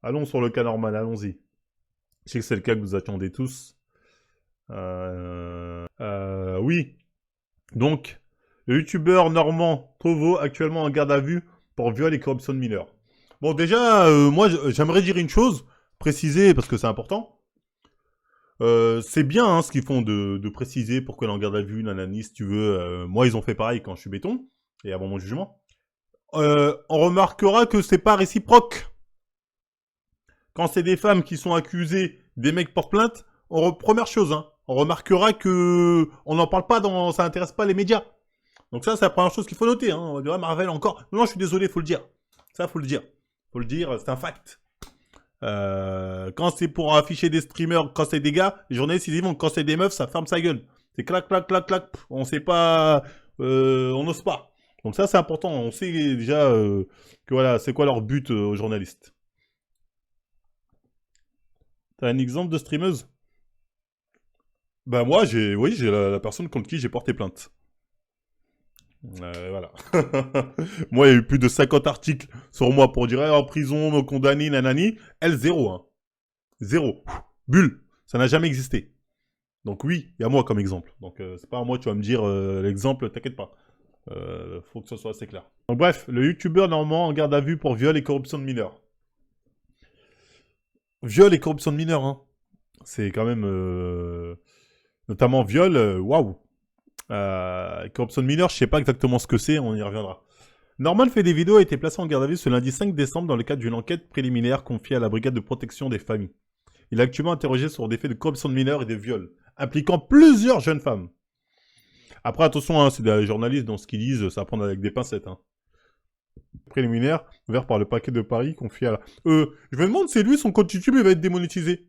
Allons sur le cas normal, allons-y. Je sais que c'est le cas que vous attendez tous. Oui. Donc, le youtubeur normand Tovo, actuellement en garde à vue pour viol et corruption de mineurs. Bon, déjà, moi, j'aimerais dire une chose, préciser, parce que c'est important. C'est bien hein, ce qu'ils font de préciser pourquoi il est en garde à vue, nanani, si tu veux. Moi, ils ont fait pareil quand je suis béton, et avant mon jugement. On remarquera que c'est pas réciproque. Quand c'est des femmes qui sont accusées, des mecs portent plainte, première chose, hein, on remarquera que on n'en parle pas dans, ça intéresse pas les médias. Donc ça, c'est la première chose qu'il faut noter. Hein. On va dire, ah, Marvel encore. Non, je suis désolé, faut le dire. Ça, faut le dire. Faut le dire, c'est un fact. Quand c'est pour afficher des streamers, quand c'est des gars, les journalistes ils disent quand c'est des meufs, ça ferme sa gueule. C'est clac, clac, clac, clac. On sait pas, on n'ose pas. Donc ça, c'est important. On sait déjà que voilà, c'est quoi leur but aux journalistes. T'as un exemple de streameuse? Ben moi, oui, j'ai la personne contre qui j'ai porté plainte. Voilà. Moi, il y a eu plus de 50 articles sur moi pour dire en prison, me condamner, nanani. Elle, zéro. Hein. Zéro. Bulle. Ça n'a jamais existé. Donc oui, il y a moi comme exemple. Donc c'est pas à moi, tu vas me dire l'exemple, t'inquiète pas. Faut que ce soit assez clair. Donc bref, le youtubeur normand en garde à vue pour viol et corruption de mineurs. Viol et corruption de mineurs, hein. C'est quand même... notamment viol, waouh. Corruption de mineurs, je sais pas exactement ce que c'est, on y reviendra. Norman fait des vidéos a été placé en garde à vue ce lundi 5 décembre dans le cadre d'une enquête préliminaire confiée à la brigade de protection des familles. Il est actuellement interrogé sur des faits de corruption de mineurs et de viol, impliquant plusieurs jeunes femmes. Après, attention, hein, c'est des journalistes, dans ce qu'ils disent, ça va prendre avec des pincettes. Hein. Préliminaire, ouvert par le paquet de Paris, confié à la... je me demande si lui, son compte YouTube, il va être démonétisé.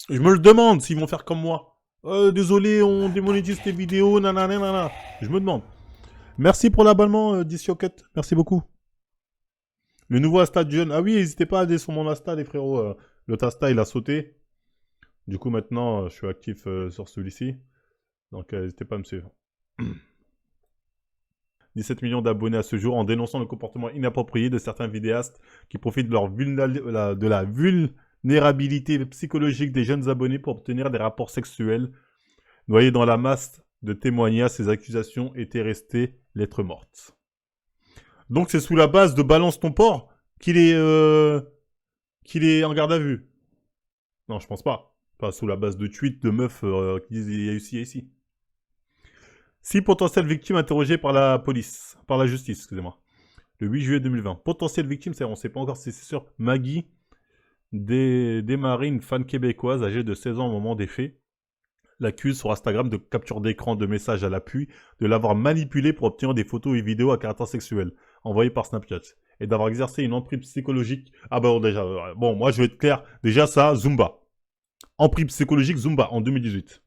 Je me le demande s'ils vont faire comme moi. Désolé, on démonétise tes vidéos, nanana, nanana. Je me demande. Merci pour l'abonnement, Dissioquette. Merci beaucoup. Le nouveau Asta de jeune. Ah oui, n'hésitez pas à aller sur mon Asta, les frérots. Le Tasta, il a sauté. Du coup, maintenant, je suis actif sur celui-ci. Donc, n'hésitez pas à me suivre. 17 millions d'abonnés à ce jour en dénonçant le comportement inapproprié de certains vidéastes qui profitent de la vulnérabilité psychologique des jeunes abonnés pour obtenir des rapports sexuels. Noyés dans la masse de témoignages, ces accusations étaient restées lettres mortes. Donc c'est sous la base de balance ton porc qu'il est en garde à vue. Non, je pense pas. Pas sous la base de tweets de meufs qui disent il y a ici. 6 potentielles victimes interrogées par la police, par la justice, excusez-moi. Le 8 juillet 2020. Potentielles victimes, c'est on sait pas encore si c'est sûr. Maggie, démarré une fan québécoise âgée de 16 ans au moment des faits, l'accuse sur Instagram de capture d'écran de messages à l'appui, de l'avoir manipulé pour obtenir des photos et vidéos à caractère sexuel, envoyées par Snapchat, et d'avoir exercé une emprise psychologique. Ah bah déjà, bon, moi je vais être clair, déjà ça, Zumba. Emprise psychologique Zumba, en 2018.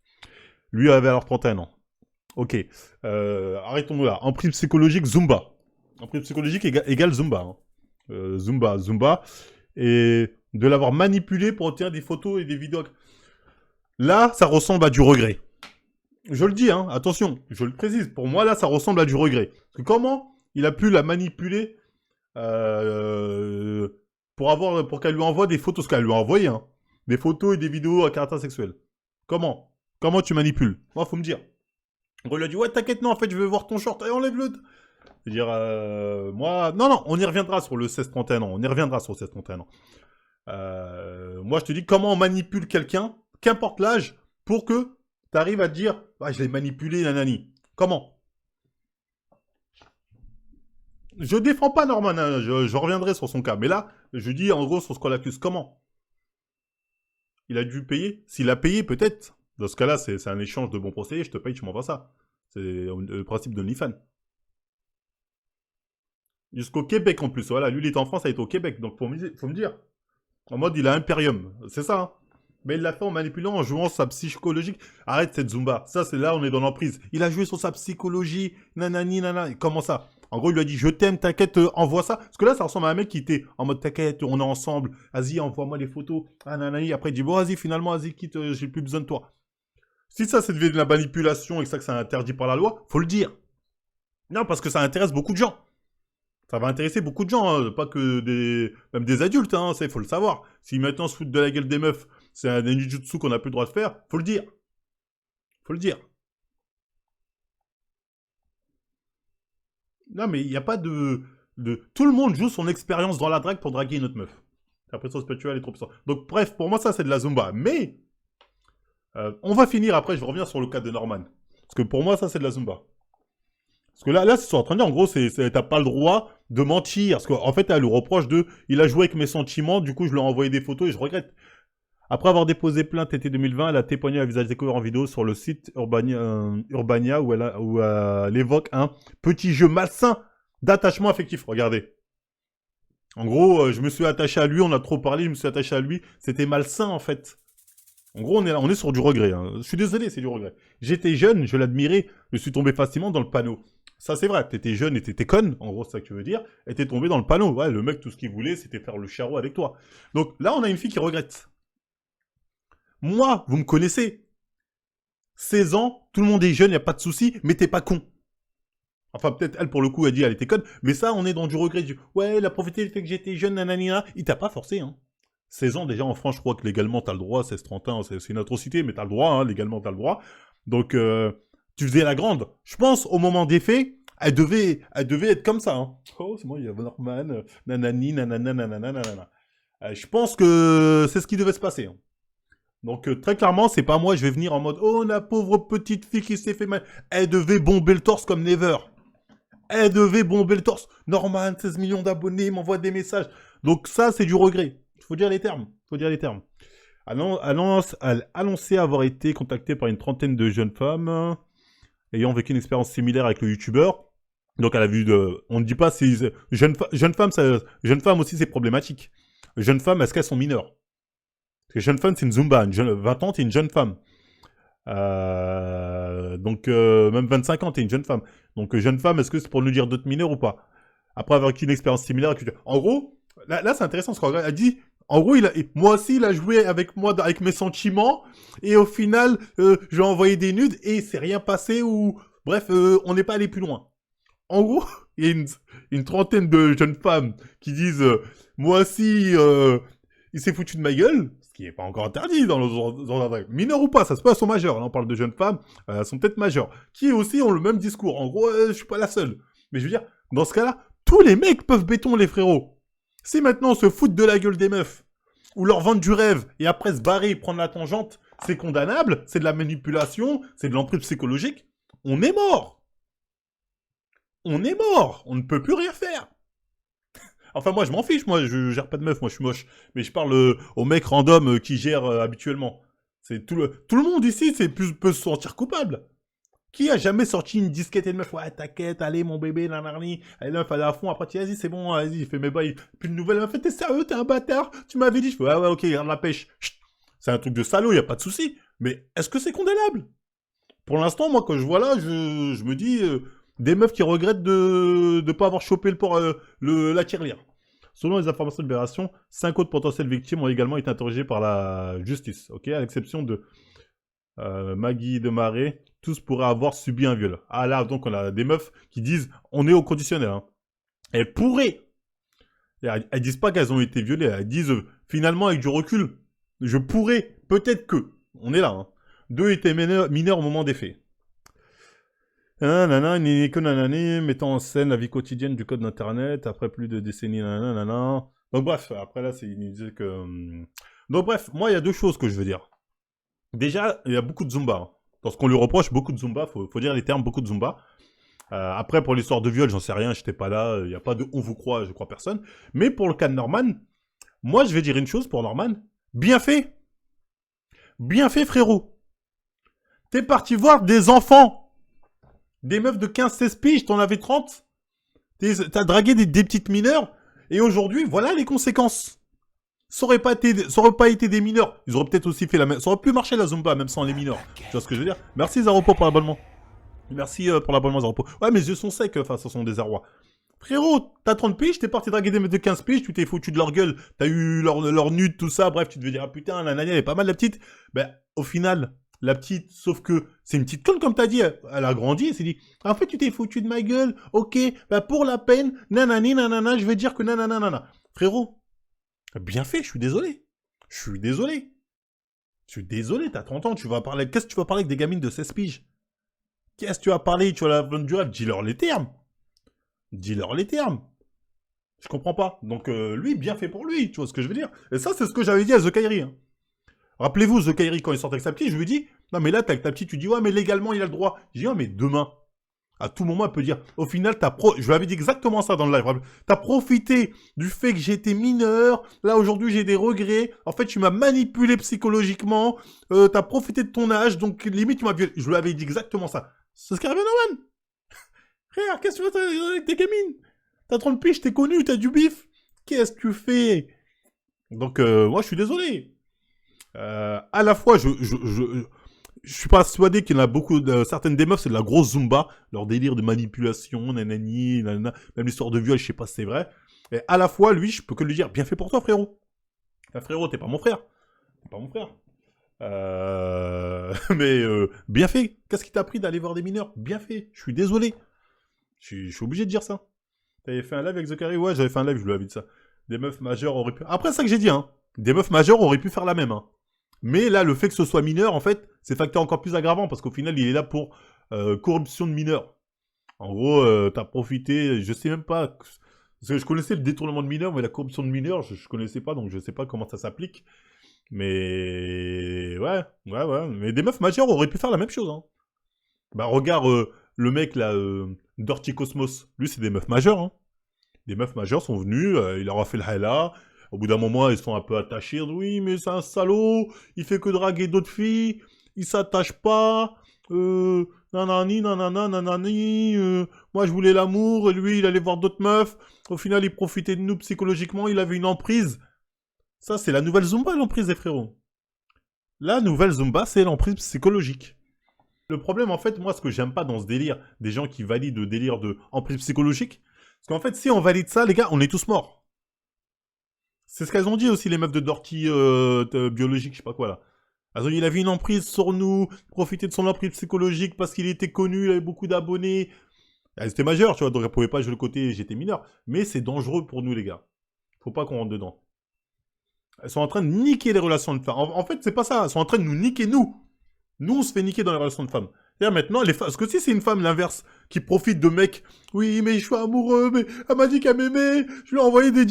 Lui avait alors 31 ans. Ok, arrêtons-nous là. Emprise psychologique Zumba. Emprise psychologique égale Zumba. Hein. Zumba. Et de l'avoir manipulé pour obtenir des photos et des vidéos. Là, ça ressemble à du regret. Je le dis, hein, attention, je le précise. Pour moi, là, ça ressemble à du regret. Parce que comment il a pu la manipuler pour qu'elle lui envoie des photos, ce qu'elle lui a envoyé, hein, des photos et des vidéos à caractère sexuel. Comment tu manipules? Moi, faut me dire. On lui a dit, ouais, t'inquiète, non, en fait, je veux voir ton short. Et enlève-le. C'est-à-dire, moi... Non, on y reviendra sur le 16-31 ans. On y reviendra sur le 16-31 ans. Moi, je te dis, comment on manipule quelqu'un, qu'importe l'âge, pour que tu arrives à te dire, ah, je l'ai manipulé, nanani. Comment? Je défends pas Norman, hein, je reviendrai sur son cas. Mais là, je dis en gros sur ce qu'on l'accuse. Comment? Il a dû payer? S'il a payé, peut-être. Dans ce cas-là, c'est un échange de bons procédés. Je te paye, tu m'envoies ça. C'est le principe de l'OnlyFans. Jusqu'au Québec en plus. Voilà, lui, il est en France, il est au Québec. Donc, faut me dire. En mode, il a Imperium. C'est ça, hein. Mais il l'a fait en manipulant, en jouant sa psychologique. Arrête cette Zumba. Ça, c'est là, on est dans l'emprise. Il a joué sur sa psychologie. Nanani, nanana. Comment ça? En gros, il lui a dit, je t'aime, t'inquiète, envoie ça. Parce que là, ça ressemble à un mec qui était en mode, t'inquiète, on est ensemble. Vas-y, envoie-moi les photos. Ah, nanani. Après, il dit, bon, vas-y, finalement, vas-y, quitte, j'ai plus besoin de toi. Si ça, c'est de la manipulation et que ça, que c'est interdit par la loi, faut le dire. Non, parce que ça intéresse beaucoup de gens. Ça va intéresser beaucoup de gens, hein, pas que même des adultes, hein, ça, il faut le savoir. Si maintenant se foutent de la gueule des meufs, c'est un ninjutsu qu'on n'a plus le droit de faire, faut le dire. Faut le dire. Non, mais il n'y a pas Tout le monde joue son expérience dans la drague pour draguer une autre meuf. La pression spirituelle est trop puissante. Donc, bref, pour moi, ça, c'est de la Zumba. Mais, on va finir après, je vais revenir sur le cas de Norman. Parce que pour moi, ça, c'est de la Zumba. Parce que là, c'est ce qu'on est en train de dire. En gros, t'as pas le droit de mentir. Parce qu'en fait, elle le reproche il a joué avec mes sentiments, du coup, je lui ai envoyé des photos et je regrette. Après avoir déposé plainte été 2020, elle a témoigné à visage découvert en vidéo sur le site Urbania où elle évoque un petit jeu malsain d'attachement affectif. Regardez. En gros, je me suis attaché à lui, on a trop parlé, je me suis attaché à lui. C'était malsain, en fait. En gros, on est sur du regret. Hein. Je suis désolé, c'est du regret. J'étais jeune, je l'admirais, je suis tombé facilement dans le panneau. Ça, c'est vrai, t'étais jeune et t'étais conne, en gros, c'est ça que tu veux dire, et t'es tombé dans le panneau. Ouais, le mec, tout ce qu'il voulait, c'était faire le charreau avec toi. Donc là, on a une fille qui regrette. Moi, vous me connaissez. 16 ans, tout le monde est jeune, y a pas de souci, mais t'es pas con. Enfin, peut-être elle, pour le coup, elle dit elle était conne, mais ça, on est dans du regret. Ouais, il a profité du fait que j'étais jeune, nanana. Il t'a pas forcé, hein. 16 ans, déjà, en France, je crois que légalement, t'as le droit, 16-30 ans, c'est une atrocité, mais t'as le droit, hein, légalement, t'as le droit. Donc, tu faisais la grande. Je pense, au moment des faits, elle devait être comme ça, hein. Oh, c'est moi, il y a Norman, nanani, nanana, nanana, nanana. Je pense que c'est ce qui devait se passer, hein. Donc, très clairement, c'est pas moi, je vais venir en mode, oh, la pauvre petite fille qui s'est fait mal. Elle devait bomber le torse comme Never. Elle devait bomber le torse. Norman, 16 millions d'abonnés, m'envoie des messages. Donc ça, c'est du regret. Il faut dire les termes. Elle annonçait avoir été contactée par une trentaine de jeunes femmes ayant vécu une expérience similaire avec le youtubeur. Donc elle a vu on ne dit pas si... Jeune femme aussi, c'est problématique. Jeune femme, est-ce qu'elles sont mineures? Parce que jeune femme, c'est une Zumba. 20 ans, t'es une jeune femme. Donc, même 25 ans, t'es une jeune femme. Donc, jeune femme, est-ce que c'est pour nous dire d'autres mineurs ou pas? Après avoir une expérience similaire. En gros, là c'est intéressant ce qu'elle a dit. En gros, moi aussi, il a joué avec moi, avec mes sentiments. Et au final, je lui ai envoyé des nudes et c'est rien passé ou... Bref, on n'est pas allé plus loin. En gros, il y a une trentaine de jeunes femmes qui disent moi aussi, il s'est foutu de ma gueule, ce qui n'est pas encore interdit dans un vrai. Mineur ou pas, ça se passe aux majeurs. Là, on parle de jeunes femmes, elles sont peut-être majeures, qui aussi ont le même discours. En gros, je suis pas la seule. Mais je veux dire, dans ce cas-là, tous les mecs peuvent béton les frérots. Si maintenant on se foutent de la gueule des meufs, ou leur vendre du rêve, et après se barrer et prendre la tangente, c'est condamnable, c'est de la manipulation, c'est de l'emprise psychologique, on est mort. On est mort, on ne peut plus rien faire. Enfin, moi, je m'en fiche, moi, je gère pas de meuf, moi, je suis moche. Mais je parle aux mecs random qui gèrent habituellement. C'est tout le monde ici, peut se sentir coupable. Qui a jamais sorti une disquette et de meuf? Ouais, t'inquiète, allez, mon bébé, nanarni. Allez, meuf, elle est à fond, après, tu dis, vas-y, c'est bon, vas-y, fais mes bails. Puis une nouvelle, meuf, t'es sérieux, t'es un bâtard? Tu m'avais dit, je fais, ouais, ok, garde la pêche. Chut. C'est un truc de salaud, y a pas de souci. Mais est-ce que c'est condamnable? Pour l'instant, moi, quand je vois là, je me dis, des meufs qui regrettent de ne pas avoir chopé la tirelire. Selon les informations de Libération, 5 autres potentielles victimes ont également été interrogées par la justice, ok, à l'exception de Maggie de Marais, tous pourraient avoir subi un viol. Ah là, donc on a des meufs qui disent, on est au conditionnel, hein. Elles pourraient. Elles disent pas qu'elles ont été violées, elles disent, finalement, avec du recul, je pourrais, peut-être que, on est là, hein. 2 étaient mineurs au moment des faits. Nanana, mettant en scène la vie quotidienne du code d'internet après plus de décennies. Nanana. Donc bref, après là, il nous disait que... Donc bref, moi, il y a deux choses que je veux dire. Déjà, il y a beaucoup de Zumba. Hein. Dans ce qu'on lui reproche, beaucoup de Zumba, faut dire les termes, beaucoup de Zumba. Après, pour l'histoire de viol, j'en sais rien, j'étais pas là, il n'y a pas de on vous croit, je crois personne. Mais pour le cas de Norman, moi, je vais dire une chose pour Norman. Bien fait. Bien fait, frérot. T'es parti voir des enfants. Des meufs de 15-16 piges, t'en avais 30. T'as dragué des petites mineures. Et aujourd'hui, voilà les conséquences. Ça aurait pas été des mineurs. Ils auraient peut-être aussi fait la même... Ça aurait pu marcher la Zumba, même sans les mineurs. Tu vois ce que je veux dire? Merci Zaropo pour l'abonnement. Merci pour l'abonnement Zaropo. Ouais, mes yeux sont secs face à son désarroi. Frérot, t'as 30 piges, t'es parti draguer des meufs de 15 piges, tu t'es foutu de leur gueule, t'as eu leur nude, tout ça, bref, tu devais dire, ah putain, la nana, elle est pas mal la petite. Ben, au final, La petite, sauf que c'est une petite conne, comme t'as dit, elle a grandi, elle s'est dit, en fait, tu t'es foutu de ma gueule, ok, bah pour la peine, nanani, nanana, je vais dire que nanana, nanana. Frérot, bien fait, je suis désolé. Je suis désolé. Je suis désolé, t'as 30 ans, tu vas parler, qu'est-ce que tu vas parler avec des gamines de 16 piges? Qu'est-ce que tu vas parler, tu vas la vendre du rêve, dis-leur les termes. Dis-leur les termes. Je comprends pas. Donc, lui, bien fait pour lui, tu vois ce que je veux dire. Et ça, c'est ce que j'avais dit à The Kairi, hein. Rappelez-vous, The Kairi, quand il sortait avec sa petite, je lui dis, non, mais là, t'as avec ta petite, tu dis, ouais, mais légalement, il a le droit. Je dis, ouais, mais demain, à tout moment, elle peut dire, au final, je lui avais dit exactement ça dans le live. T'as profité du fait que j'étais mineur. Là, aujourd'hui, j'ai des regrets. En fait, tu m'as manipulé psychologiquement. T'as profité de ton âge. Donc, limite, tu m'as violé. Je lui avais dit exactement ça. C'est ce qui arrive à Norman. Frère, qu'est-ce que tu fais avec tes gamines? T'as 30 piges, t'es connu, t'as du bif. Qu'est-ce que tu fais? Donc, moi, je suis désolé. À la fois, je suis persuadé qu'il y en a beaucoup, certaines des meufs, c'est de la grosse zumba, leur délire de manipulation, nanani, nanana, même l'histoire de viol, je sais pas si c'est vrai. Et à la fois, lui, je peux que lui dire, bien fait pour toi, frérot. Enfin, frérot, t'es pas mon frère. T'es pas mon frère. Mais bien fait. Qu'est-ce qui t'a pris d'aller voir des mineurs? Bien fait. Je suis désolé. Je suis obligé de dire ça. T'avais fait un live avec Zachary? Ouais, j'avais fait un live, je lui avais dit ça. Des meufs majeures auraient pu... Après, c'est ça que j'ai dit, hein. Des meufs majeures auraient pu faire la même, hein. Mais là, le fait que ce soit mineur, en fait, c'est facteur encore plus aggravant, parce qu'au final, il est là pour corruption de mineurs. En gros, t'as profité, je sais même pas... Parce que je connaissais le détournement de mineurs, mais la corruption de mineurs, je connaissais pas, donc je sais pas comment ça s'applique. Mais... Ouais. Mais des meufs majeures auraient pu faire la même chose, hein. Bah, regarde le mec, là, Dirty Cosmos. Lui, c'est des meufs majeures, hein. Des meufs majeures sont venues, il leur a fait le hella. Au bout d'un moment, ils sont un peu attachés. Oui, mais c'est un salaud, il fait que draguer d'autres filles, il s'attache pas. Nanani, nanana, nanani. Moi, je voulais l'amour, et lui, il allait voir d'autres meufs. Au final, il profitait de nous psychologiquement, il avait une emprise. Ça, c'est la nouvelle Zumba, l'emprise des frérots. La nouvelle Zumba, c'est l'emprise psychologique. Le problème, en fait, moi, ce que j'aime pas dans ce délire, des gens qui valident le délire de emprise psychologique, parce qu'en fait, si on valide ça, les gars, on est tous morts. C'est ce qu'elles ont dit aussi, les meufs de Dorty biologique, je sais pas quoi, là. Elles ont dit, il avait une emprise sur nous, profiter de son emprise psychologique parce qu'il était connu, il avait beaucoup d'abonnés. Elles étaient majeures, tu vois, donc elles pouvaient pas jouer le côté j'étais mineur. Mais c'est dangereux pour nous, les gars. Faut pas qu'on rentre dedans. Elles sont en train de niquer les relations de femmes. En fait, c'est pas ça. Elles sont en train de nous niquer, nous. Nous, on se fait niquer dans les relations de femmes. Et maintenant, parce que si c'est une femme, l'inverse, qui profite de mecs, oui, mais je suis amoureux, mais elle m'a dit qu'elle m'aimait, je lui ai envoyé des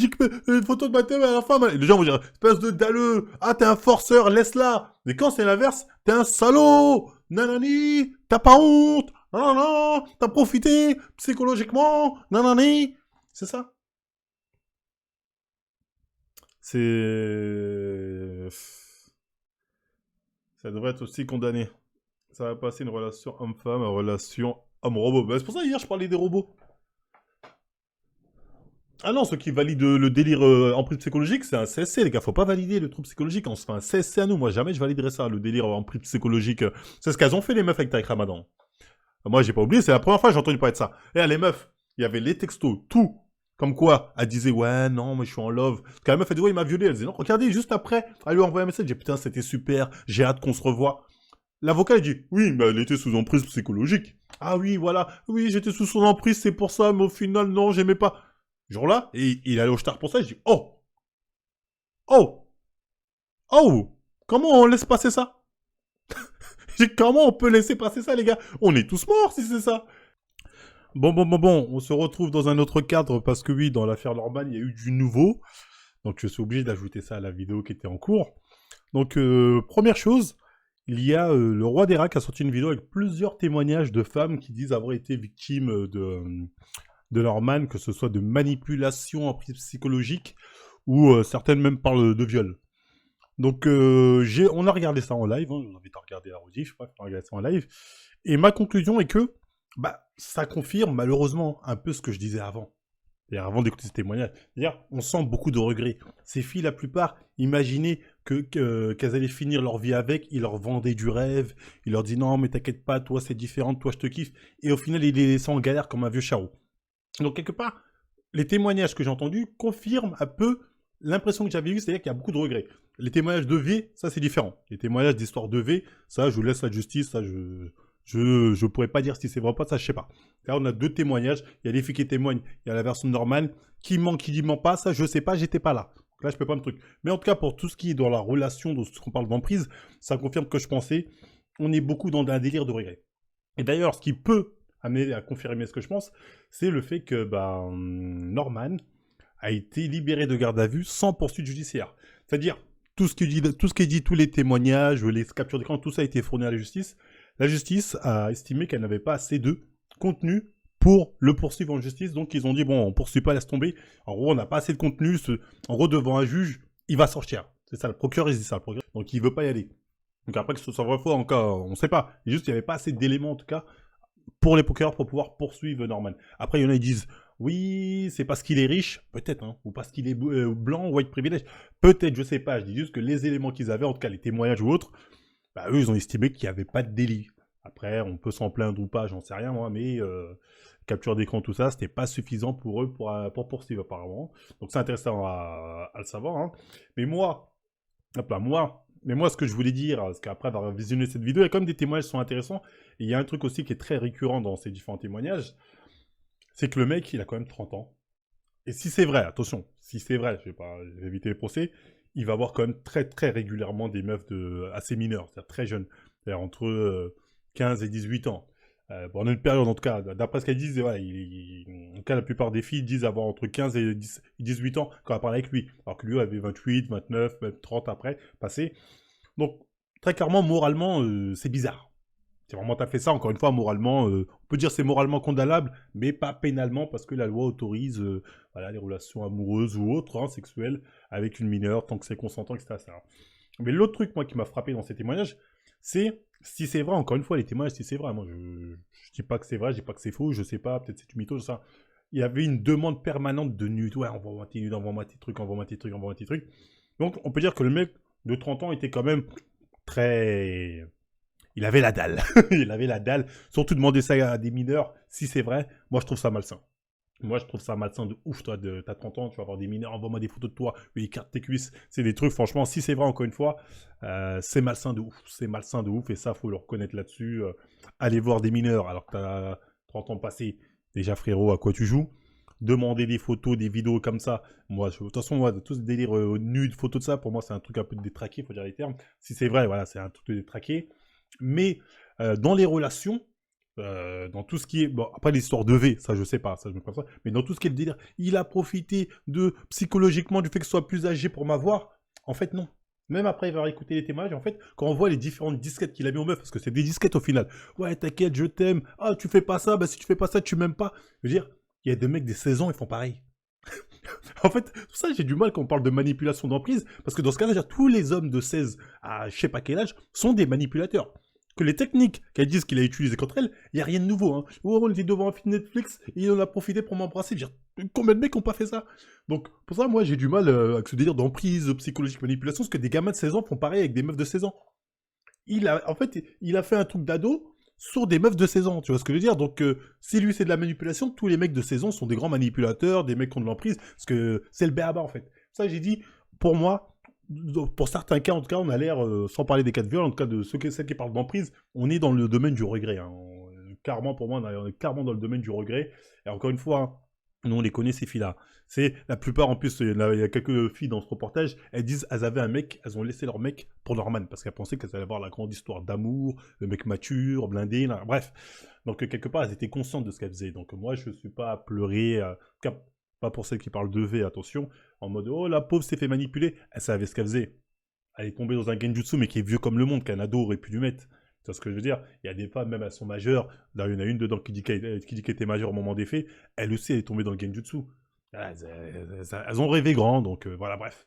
photos de ma tête à la femme. Et les gens vont dire, espèce de dalleux, ah, t'es un forceur, laisse-la. Mais quand c'est l'inverse, t'es un salaud, nanani, t'as pas honte, nanana, t'as profité psychologiquement, nanani. C'est ça. C'est... Ça devrait être aussi condamné. Ça va passer une relation homme-femme à relation homme-robot. Bah, c'est pour ça hier je parlais des robots. Ah non, ceux qui valident le délire emprise psychologique, c'est un CSC, les gars. Faut pas valider le trouble psychologique. On se fait un CSC à nous. Moi, jamais je validerai ça, le délire emprise psychologique. C'est ce qu'elles ont fait, les meufs, avec Taïk Ramadan. Moi, j'ai pas oublié. C'est la première fois que j'ai entendu parler de ça. Et là, les meufs, il y avait les textos, tout. Comme quoi, elle disait, ouais, non, mais je suis en love. Parce que la meuf, elle dit, ouais, il m'a violé. Elle disait, non, regardez, juste après, elle lui a envoyé un message. Elle dit, putain, c'était super. J'ai hâte qu'on se revoie. L'avocat, il dit, oui, mais elle était sous emprise psychologique. Ah oui, voilà. Oui, j'étais sous son emprise, c'est pour ça, mais au final, non, j'aimais pas. Jour-là, et il allait au star pour ça, je dis, oh, oh, oh, comment on laisse passer ça? Comment on peut laisser passer ça, les gars? On est tous morts si c'est ça. Bon, on se retrouve dans un autre cadre, parce que oui, dans l'affaire Norman, il y a eu du nouveau. Donc je suis obligé d'ajouter ça à la vidéo qui était en cours. Donc, première chose, il y a le roi d'Irak qui a sorti une vidéo avec plusieurs témoignages de femmes qui disent avoir été victimes de Norman, que ce soit de manipulation en prise psychologique, ou certaines même parlent de viol. Donc on a regardé ça en live, hein, je vous invite à regarder la rediff, on a regardé ça en live, et ma conclusion est que ça confirme malheureusement un peu ce que je disais avant. Avant d'écouter ces témoignages. C'est-à-dire, on sent beaucoup de regrets. Ces filles, la plupart, imaginaient qu'elles allaient finir leur vie avec, ils leur vendaient du rêve, ils leur disaient non, mais t'inquiète pas, toi c'est différent, toi je te kiffe. Et au final, ils les laissaient en galère comme un vieux charreau. Donc, quelque part, les témoignages que j'ai entendus confirment un peu l'impression que j'avais eue, c'est-à-dire qu'il y a beaucoup de regrets. Les témoignages de V, ça c'est différent. Les témoignages d'histoire de V, ça je vous laisse la justice, ça je pourrais pas dire si c'est vrai ou pas, ça je sais pas. Là on a 2 témoignages, il y a les filles qui témoignent, il y a la version normale, qui ment, qui dit ment pas, ça je sais pas, j'étais pas là. Donc là je peux pas me truc. Mais en tout cas pour tout ce qui est dans la relation, dans ce qu'on parle d'emprise, ça confirme que je pensais, on est beaucoup dans un délire de regret. Et d'ailleurs ce qui peut amener à confirmer ce que je pense, c'est le fait que Norman a été libéré de garde à vue sans poursuite judiciaire. C'est-à-dire, tout ce qui est dit, tous les témoignages, les captures d'écran, tout ça a été fourni à la justice. La justice a estimé qu'elle n'avait pas assez de contenu pour le poursuivre en justice. Donc, ils ont dit, bon, on ne poursuit pas, laisse tomber. En gros, on n'a pas assez de contenu. En gros, devant un juge, il va sortir. C'est ça, le procureur, il dit ça. Donc, il ne veut pas y aller. Donc, après, que ce soit vrai ou faux, encore, on ne sait pas. Juste, il n'y avait pas assez d'éléments, en tout cas, pour les procureurs pour pouvoir poursuivre Norman. Après, il y en a qui disent, oui, c'est parce qu'il est riche, peut-être, hein, ou parce qu'il est blanc, white privilege, peut-être, je sais pas, je dis juste que les éléments qu'ils avaient, en tout cas les témoignages ou autres, bah, eux, ils ont estimé qu'il n'y avait pas de délit. Après, on peut s'en plaindre ou pas, j'en sais rien, moi, mais capture d'écran, tout ça, c'était pas suffisant pour eux pour poursuivre, apparemment. Donc c'est intéressant à le savoir, hein. Mais moi, ce que je voulais dire, parce qu'après avoir visionné cette vidéo, il y a quand même des témoignages qui sont intéressants, et il y a un truc aussi qui est très récurrent dans ces différents témoignages, c'est que le mec, il a quand même 30 ans. Et si c'est vrai, attention, si c'est vrai, je vais éviter les procès, il va avoir quand même très très régulièrement des meufs assez mineures, c'est-à-dire très jeunes, c'est-à-dire entre 15 et 18 ans. Pendant une période, en tout cas, d'après ce qu'elles disent, voilà, en tout cas, la plupart des filles disent avoir entre 15 et 18 ans quand elle parle avec lui, alors que lui avait 28, 29, même 30 après, passé. Donc, très clairement, moralement, c'est bizarre. Si vraiment t'as fait ça, encore une fois, moralement, on peut dire c'est moralement condamnable, mais pas pénalement, parce que la loi autorise voilà, les relations amoureuses ou autres, hein, sexuelles, avec une mineure, tant que c'est consentant, etc. Mais l'autre truc, moi, qui m'a frappé dans ces témoignages, c'est, si c'est vrai, encore une fois, les témoignages, si c'est vrai, moi, je dis pas que c'est vrai, je dis pas que c'est faux, je sais pas, peut-être c'est du mytho, ça. Il y avait une demande permanente de nudes, ouais, envoie-moi tes nudes, envoie-moi tes trucs, envoie-moi tes trucs, envoie-moi tes trucs. Donc, on peut dire que le mec de 30 ans était quand même très... Il avait la dalle. Il avait la dalle. Surtout demander ça à des mineurs, si c'est vrai, moi je trouve ça malsain. Moi je trouve ça malsain de ouf, toi, t'as 30 ans, tu vas avoir des mineurs, envoie-moi des photos de toi, les cartes tes cuisses. C'est des trucs, franchement, si c'est vrai, encore une fois, c'est malsain de ouf. C'est malsain de ouf, et ça, faut le reconnaître là-dessus. Aller voir des mineurs alors que t'as 30 ans passés, déjà frérot, à quoi tu joues? Demander des photos, des vidéos comme ça. Moi, de toute façon, moi, tous ces délires nus, de photos de ça, pour moi, c'est un truc un peu de détraqué, faut dire les termes. Si c'est vrai, voilà, c'est un truc de détraqué. Mais dans les relations, dans tout ce qui est... Bon, après l'histoire de V, ça je sais pas, ça je me comprends pas. Mais dans tout ce qui est le délire, il a profité psychologiquement du fait que ce soit plus âgé pour m'avoir. En fait, non. Même après avoir écouté les témoignages, en fait, quand on voit les différentes disquettes qu'il a mis aux meufs, parce que c'est des disquettes au final. Ouais, t'inquiète, je t'aime. Ah, tu fais pas ça, bah si tu fais pas ça, tu m'aimes pas. Je veux dire, il y a des mecs des 16 ans, ils font pareil. En fait, pour ça, j'ai du mal quand on parle de manipulation d'emprise, parce que dans ce cas-là, tous les hommes de 16 à je sais pas quel âge sont des manipulateurs. Que les techniques qu'elles disent qu'il a utilisées contre elle, il n'y a rien de nouveau. Hein. Oh, on était devant un film Netflix et il en a profité pour m'embrasser. Combien de mecs n'ont pas fait ça? Donc, pour ça, moi, j'ai du mal avec ce délire d'emprise, psychologique, manipulation, parce que des gamins de 16 ans font pareil avec des meufs de 16 ans. Il a fait un truc d'ado sur des meufs de 16 ans, tu vois ce que je veux dire? Donc, si lui c'est de la manipulation, tous les mecs de 16 ans sont des grands manipulateurs, des mecs qui ont de l'emprise, parce que c'est le béaba en fait. Ça, j'ai dit, pour moi, pour certains cas, en tout cas, on a l'air, sans parler des cas de viol, en tout cas de celles qui parlent d'emprise, on est dans le domaine du regret. Hein. Clairement, pour moi, on est clairement dans le domaine du regret. Et encore une fois, hein, nous, on les connaît, ces filles-là. C'est la plupart, en plus, il y a quelques filles dans ce reportage, elles disent, elles avaient un mec, elles ont laissé leur mec pour Norman, parce qu'elles pensaient qu'elles allaient avoir la grande histoire d'amour, le mec mature, blindé, là, bref. Donc, quelque part, elles étaient conscientes de ce qu'elles faisaient. Donc, moi, je ne suis pas à pleurer, en tout cas, pas pour celles qui parlent de V, attention, en mode, oh, la pauvre s'est fait manipuler. Elle savait ce qu'elle faisait. Elle est tombée dans un genjutsu, mais qui est vieux comme le monde, qu'un ado aurait pu lui mettre. Tu vois ce que je veux dire? Il y a des femmes, même elles sont majeures. Là, il y en a une dedans qui dit qu'elle était majeure au moment des faits. Elle aussi, elle est tombée dans le genjutsu. Elles ont rêvé grand, donc voilà, bref.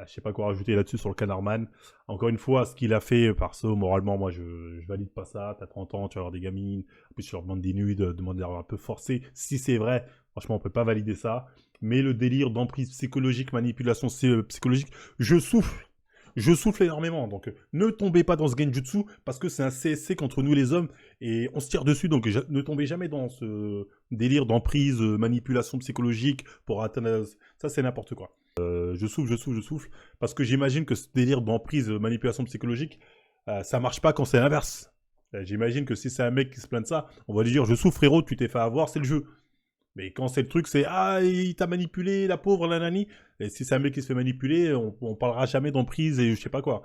Je sais pas quoi rajouter là-dessus sur le Canarman. Encore une fois, ce qu'il a fait, perso, moralement, moi, je valide pas ça. T'as 30 ans, tu vas avoir des gamines. En plus, tu leur demandes des nudes, demander un peu forcé. Si c'est vrai, franchement, on peut pas valider ça. Mais le délire d'emprise psychologique, manipulation psychologique, je souffle. Je souffle énormément, donc ne tombez pas dans ce genjutsu, parce que c'est un CSC contre nous les hommes, et on se tire dessus, donc ne tombez jamais dans ce délire d'emprise, manipulation psychologique, pour atteindre... Ça, c'est n'importe quoi. Je souffle. Parce que j'imagine que ce délire d'emprise, manipulation psychologique, ça marche pas quand c'est l'inverse. J'imagine que si c'est un mec qui se plaint de ça, on va lui dire je souffre frérot, tu t'es fait avoir, c'est le jeu. Mais quand c'est le truc, c'est ah, il t'a manipulé, la pauvre, la nani. Et si c'est un mec qui se fait manipuler, on parlera jamais d'emprise et je sais pas quoi.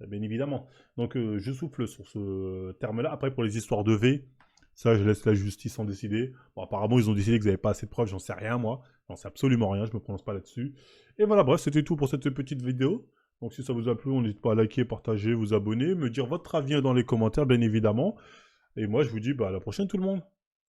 Bien évidemment. Donc je souffle sur ce terme-là. Après, pour les histoires de V, ça, je laisse la justice en décider. Bon, apparemment, ils ont décidé qu'ils n'avaient pas assez de preuves, j'en sais rien, moi. J'en sais absolument rien, je me prononce pas là-dessus. Et voilà, bref, c'était tout pour cette petite vidéo. Donc si ça vous a plu, n'hésitez pas à liker, partager, vous abonner, me dire votre avis dans les commentaires, bien évidemment. Et moi, je vous dis bah, à la prochaine, tout le monde.